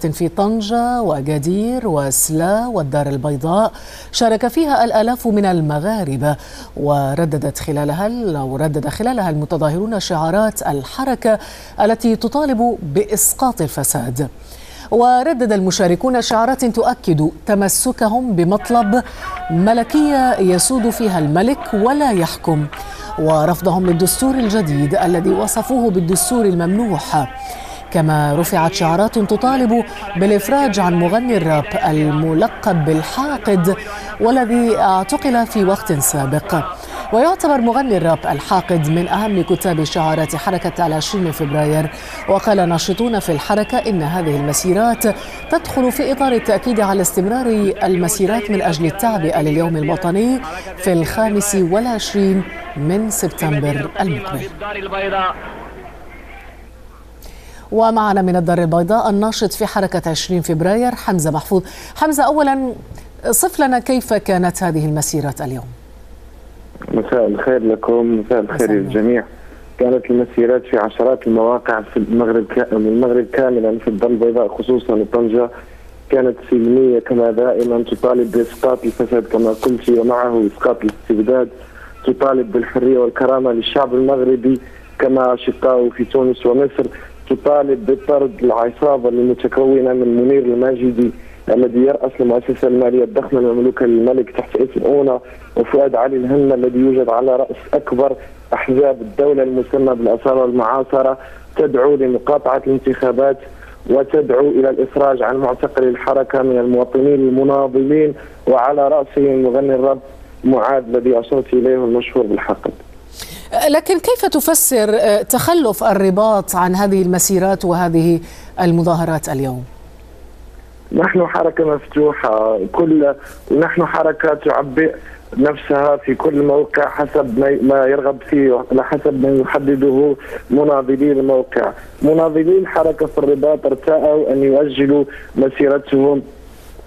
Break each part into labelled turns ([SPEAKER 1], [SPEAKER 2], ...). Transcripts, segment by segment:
[SPEAKER 1] في طنجة وأكادير وسلا والدار البيضاء شارك فيها الآلاف من المغاربة، وردد خلالها المتظاهرون شعارات الحركة التي تطالب بإسقاط الفساد. وردد المشاركون شعارات تؤكد تمسكهم بمطلب ملكية يسود فيها الملك ولا يحكم، ورفضهم للدستور الجديد الذي وصفوه بالدستور الممنوح. كما رفعت شعارات تطالب بالإفراج عن مغني الراب الملقب بالحاقد والذي اعتقل في وقت سابق. ويعتبر مغني الراب الحاقد من أهم كتاب شعارات حركة 20 فبراير. وقال ناشطون في الحركة إن هذه المسيرات تدخل في إطار التأكيد على استمرار المسيرات من أجل التعبئة لليوم الوطني في 25 من سبتمبر المقبل. ومعنا من الدار البيضاء الناشط في حركة 20 فبراير حمزة محفوظ. حمزة، أولا صف لنا كيف كانت هذه المسيرات اليوم؟
[SPEAKER 2] مساء الخير لكم، مساء الخير للجميع. كانت المسيرات في عشرات المواقع في المغرب كاملا، في الدار البيضاء خصوصا طنجة. كانت سلمية كما دائما، تطالب بإسقاط الفساد كما قلت، ومعه إسقاط الاستبداد. تطالب بالحرية والكرامة للشعب المغربي كما أشقائه في تونس ومصر. تطالب بطرد العصابة المتكونة من منير الماجدي الذي يرأس المؤسسة المالية الضخمة المملوكة للملك تحت اسم أونا، وفؤاد علي الهنا الذي يوجد على رأس أكبر أحزاب الدولة المسمى بالأصالة والمعاصرة. تدعو لمقاطعة الانتخابات وتدعو إلى الإفراج عن معتقل الحركة من المواطنين المناضلين، وعلى رأسهم مغني الراب معاذ الذي أشرت إليه المشهور بالحقد.
[SPEAKER 1] لكن كيف تفسر تخلف الرباط عن هذه المسيرات وهذه المظاهرات اليوم؟
[SPEAKER 2] نحن حركة مفتوحة، نحن حركة تعبئ نفسها في كل موقع حسب ما يرغب فيه، حسب ما يحدده مناضلي الموقع. مناضلي الحركة في الرباط ارتأوا أن يؤجلوا مسيرتهم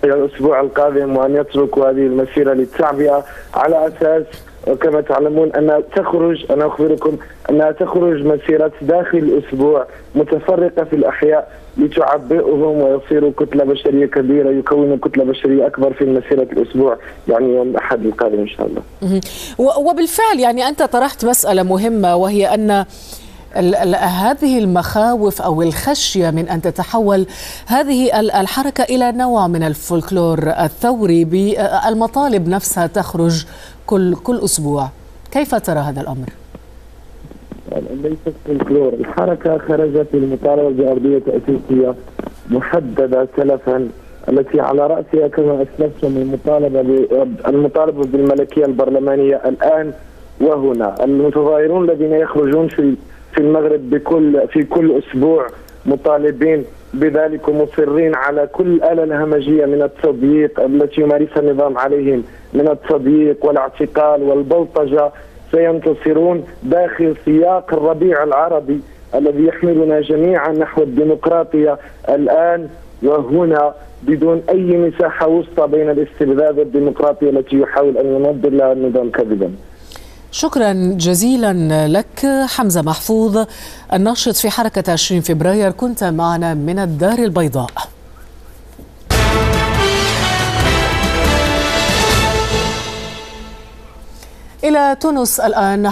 [SPEAKER 2] إلى الأسبوع القادم وأن يتركوا هذه المسيرة للتعبئة، على أساس وكما تعلمون أنا أخبركم أنها تخرج مسيرة داخل الأسبوع متفرقة في الأحياء لتعبئهم ويصيروا كتلة بشرية كبيرة، يكونوا كتلة بشرية أكبر في مسيرة الأسبوع، يعني يوم الأحد القادم إن شاء الله.
[SPEAKER 1] وبالفعل يعني أنت طرحت مسألة مهمة، وهي أن هذه المخاوف أو الخشية من أن تتحول هذه الحركة إلى نوع من الفولكلور الثوري بالمطالب نفسها تخرج كل أسبوع. كيف ترى هذا الأمر؟
[SPEAKER 2] ليست فولكلور، الحركة خرجت للمطالبة بأرضية تأسيسية محددة سلفا، التي على رأسها كما أسلفتم المطالبة بالملكية البرلمانية الآن وهنا. المتظاهرون الذين يخرجون في المغرب في كل أسبوع مطالبين بذلك ومصرين على كل الآلة الهمجية من التضييق التي يمارسها النظام عليهم، من التضييق والاعتقال والبلطجة، سينتصرون داخل سياق الربيع العربي الذي يحملنا جميعا نحو الديمقراطية الآن وهنا، بدون أي مساحة وسطى بين الاستبداد والديمقراطية التي يحاول أن ينظر لها النظام كذبا.
[SPEAKER 1] شكرا جزيلا لك حمزة محفوظ، الناشط في حركة 20 فبراير، كنت معنا من الدار البيضاء. إلى تونس الآن.